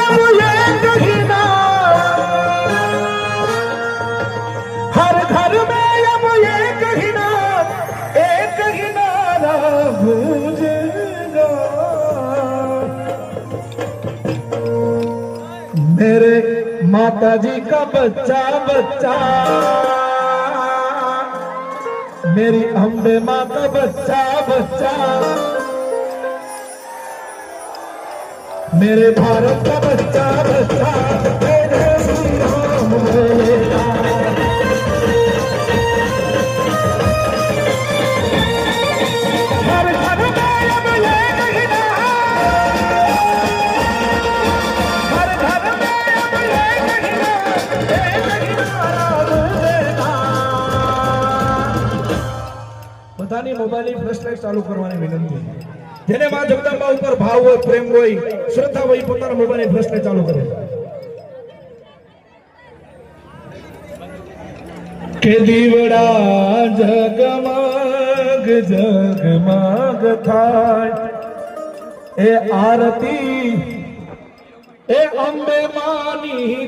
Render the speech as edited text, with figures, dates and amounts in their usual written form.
अब ये कहीना, हर घर में अब ये कहीना, एक ही नारा गूंजेगा, मेरे माता जी का बच्चा बच्चा, मेरी अम्बे माँ का बच्चा बच्चा, मेरे भारत का बच्चा बच्चा, मेरे श्री राम बोलेगा। हर घर में अब ये कहीना, हर घर में अब ये कहीना, एक ही नारा गूंजेगा। બધાની મોબાઈલ ફ્લેશ લાઈટ ચાલુ કરવાની વિનંતી છે। જેને માં જગદંબા ઉપર ભાવ હોય, પ્રેમ હોય, શ્રદ્ધા હોય, પોતાના મોબાઈલ ફ્લેશ લાઈટ ચાલુ કરે। કે દીવડા જગમગ જગમગ થાય, એ આરતી એ અંબે માની